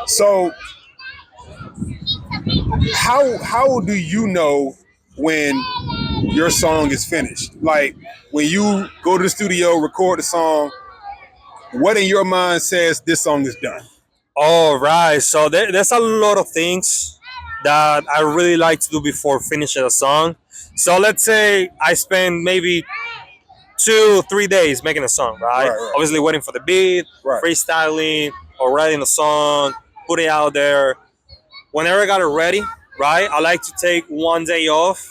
So how do you know when your song is finished? Like when you go to the studio, record the song, what in your mind says this song is done? All right. So there's a lot of things that I really like to do before finishing a song. So let's say I spend maybe 2 3 days making a song, right? Right, right. Obviously waiting for the beat, Right. freestyling, or writing a song, put it out there. Whenever I got it ready, right? I like to take one day off.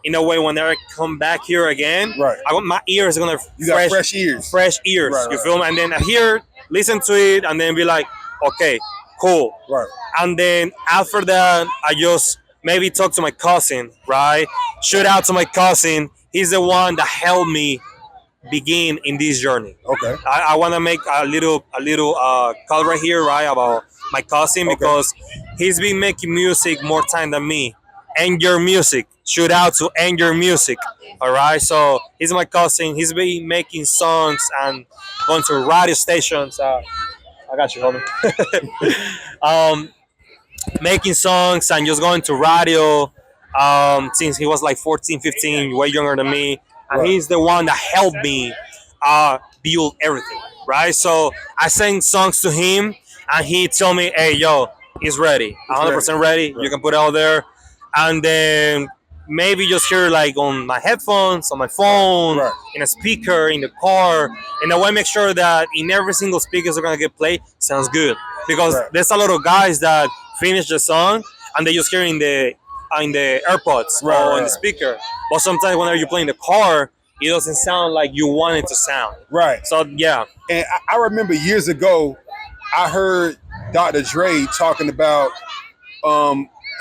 In a way, whenever I come back here again, Right. I want my ears are gonna You got fresh ears. fresh ears. Right, You right. feel me? And then I hear, listen to it, and then be like, okay, cool. Right. And then after that, I just maybe talk to my cousin, right? Shout out to my cousin. He's the one that helped me begin in this journey. Okay. I want to make a little call right here, right, about my cousin Okay. because he's been making music more time than me. Anger Music. Shout out to Anger Music. All right. So he's my cousin. He's been making songs and going to radio stations. I got you, homie. um, Making songs and just going to radio since he was like 14, 15, way younger than me. And Right. he's the one that helped me build everything, right? So I sang songs to him and he told me, hey, yo, it's ready. 100% ready. Right. You can put it out there. And then maybe just hear like on my headphones, on my phone, Right. in a speaker, in the car. And I want to make sure that in every single speakers are going to get played sounds good. Because Right. there's a lot of guys that finish the song and they just hear in the AirPods Right, or in right. the speaker. But sometimes whenever you play in the car, it doesn't sound like you want it to sound. Right. So yeah, And I remember years ago, I heard Dr. Dre talking about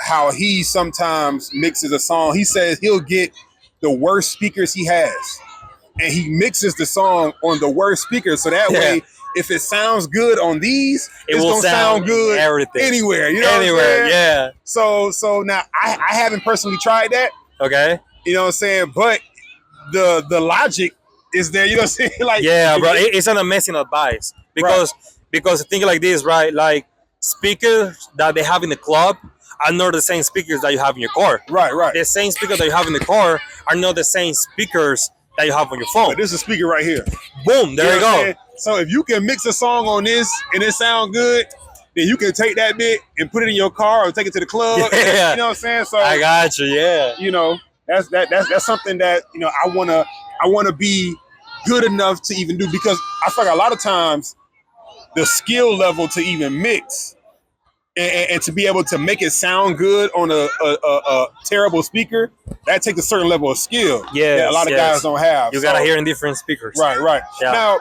how he sometimes mixes a song. He says he'll get the worst speakers he has, and he mixes the song on the worst speakers. So that Yeah. way, if it sounds good on these, it it's will gonna sound good everything. anywhere. You know what I'm Anywhere, saying? yeah. So now I haven't personally tried that. Okay. You know what I'm saying? But the logic is there. You know what I'm saying? Like Yeah, bro. It's an amazing advice because think like this, right? Like speakers that they have in the club are not the same speakers that you have in your car. Right, right. The same speakers that you have in the car are not the same speakers that you have on your phone. But this is a speaker right here. Boom, there you know what I'm go. saying? So if you can mix a song on this and it sound good, then you can take that bit and put it in your car or take it to the club. Yeah. You know what I'm saying? So I got you. Yeah. you know, that's something that, you know, I wanna be good enough to even do, because I feel like a lot of times the skill level to even mix and to be able to make it sound good on a terrible speaker, that takes a certain level of skill Yes, that a lot of yes. guys don't have. You gotta So- hear in different speakers. Right, right. Yeah. Now,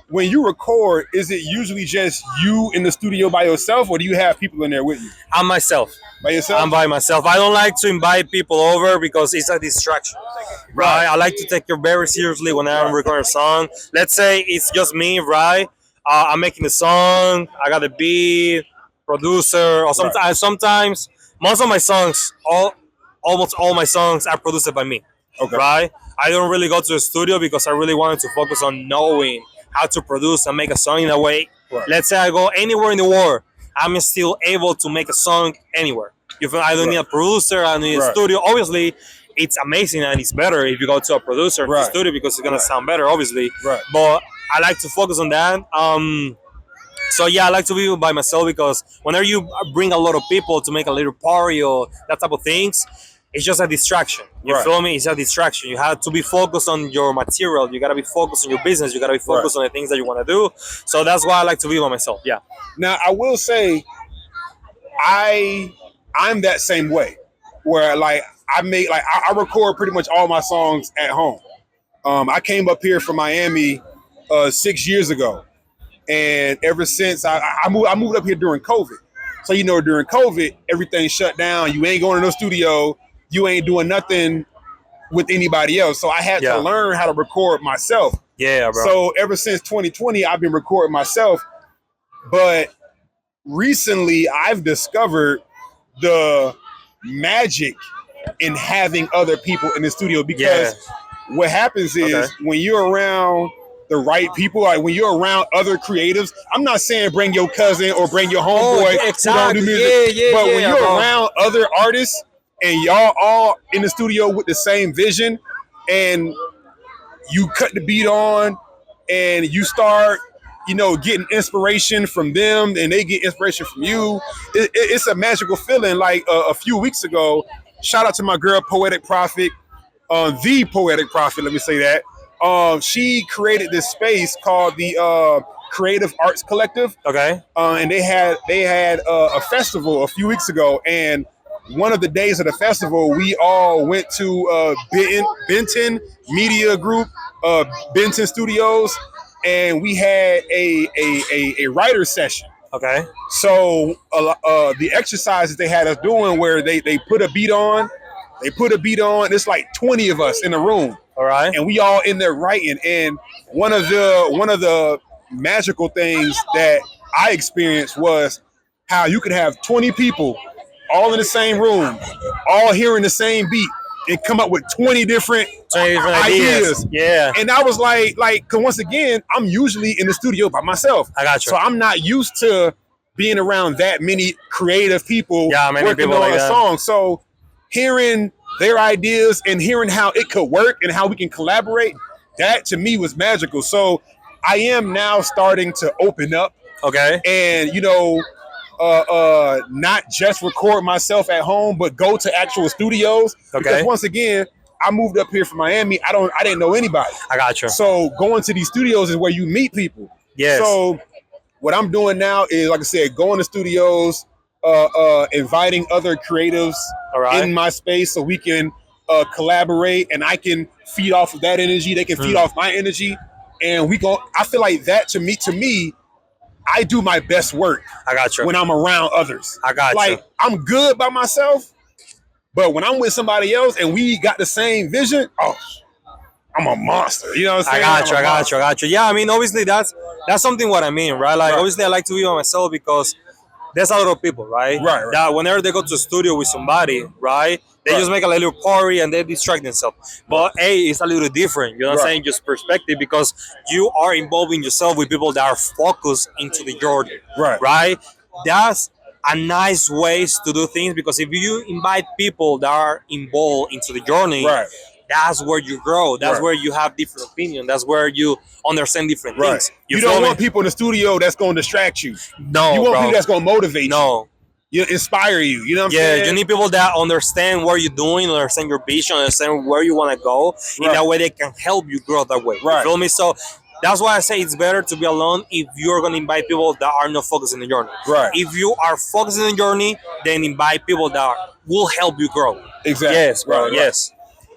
when you record, is it usually just you in the studio by yourself, or do you have people in there with you? I'm myself. By yourself? I'm by myself. I don't like to invite people over because it's a distraction. Right? I like to take it very seriously when I'm recording a song. Let's say it's just me, right? I'm making the song. I got the beat, producer, or sometimes most of my songs, almost all my songs are produced by me. Okay. Right? I don't really go to the studio because I really wanted to focus on knowing how to produce and make a song in a way. Right. Let's say I go anywhere in the world, I'm still able to make a song anywhere. You feel I don't Right. need a producer, I don't need a Right. studio. Obviously, it's amazing and it's better if you go to a producer in the Right. studio because it's gonna Right. sound better, obviously. Right. But I like to focus on that. So yeah, I like to be by myself because whenever you bring a lot of people to make a little party or that type of things, it's just a distraction. You Right. feel me? It's a distraction. You have to be focused on your material. You gotta be focused on your business. You gotta be focused on the things that you want to do. So that's why I like to be by myself. Yeah. Now, I will say, I'm that same way, where like I record pretty much all my songs at home. I came up here from Miami 6 years ago, and ever since I moved up here during COVID. So you know, during COVID, everything shut down. You ain't going to no studio. You ain't doing nothing with anybody else. So I had Yeah. to learn how to record myself. Yeah, bro. So ever since 2020, I've been recording myself. But recently, I've discovered the magic in having other people in the studio, because what happens is Okay. when you're around the right people. Like when you're around other creatives, I'm not saying bring your cousin or bring your homeboy who don't do exactly. music, but when Yeah, you're bro. around other artists and y'all all in the studio with the same vision, and you cut the beat on, and you start, getting inspiration from them, and they get inspiration from you. It's a magical feeling. Like a few weeks ago, shout out to my girl Poetic Prophet, the Poetic Prophet. Let me say that. She created this space called the Creative Arts Collective, Okay. and they had a festival a few weeks ago, and one of the days of the festival, we all went to Benton Media Group, Benton Studios, and we had a writer session. Okay. So the exercises they had us doing, where they put a beat on, It's like 20 of us in a room, All right. and we all in there writing. And one of the magical things that I experienced was how you could have 20 people all in the same room, all hearing the same beat, and come up with 20 different 20 different ideas. Yeah. And I was cause once again, I'm usually in the studio by myself. I got you. So I'm not used to being around that many creative people Many working people on like a that. song. So hearing their ideas and hearing how it could work and how we can collaborate, that to me was magical. So I am now starting to open up Okay. and, not just record myself at home, but go to actual studios. Okay. Because once again, I moved up here from Miami. I didn't know anybody. I got you. So going to these studios is where you meet people. Yes. So what I'm doing now is, like I said, going to studios, inviting other creatives All right. in my space so we can collaborate, and I can feed off of that energy. They can feed off my energy, and I feel like that to me, I do my best work I got you. when I'm around others. I got Like you. I'm good by myself, but when I'm with somebody else and we got the same vision, I'm a monster. You know what I'm saying? I got you. Yeah, I mean, obviously that's something what I mean, right? Like, Right. obviously I like to be by myself because there's a lot of people, right? Right. That whenever they go to the studio with somebody, right? They Right. just make a little party and they distract themselves. But it's a little different. You know what I'm Right. saying? Just perspective, because you are involving yourself with people that are focused into the journey. Right. Right? That's a nice ways to do things, because if you invite people that are involved into the journey, Right. that's where you grow. That's Right. where you have different opinions. That's where you understand different Right. things. You feel don't me? want people in the studio that's going to distract you. No, You want bro. people that's going to motivate No. you, inspire you. You know what I'm Yeah, saying? you need people that understand what you're doing, understand your vision, understand where you want to go. In Right. that way, they can help you grow that way. Right. You feel me? So that's why I say it's better to be alone if you're going to invite people that are not focused in the journey. Right. If you are focused in the journey, then invite people that will help you grow. Exactly. Yes, bro. Right. Yes.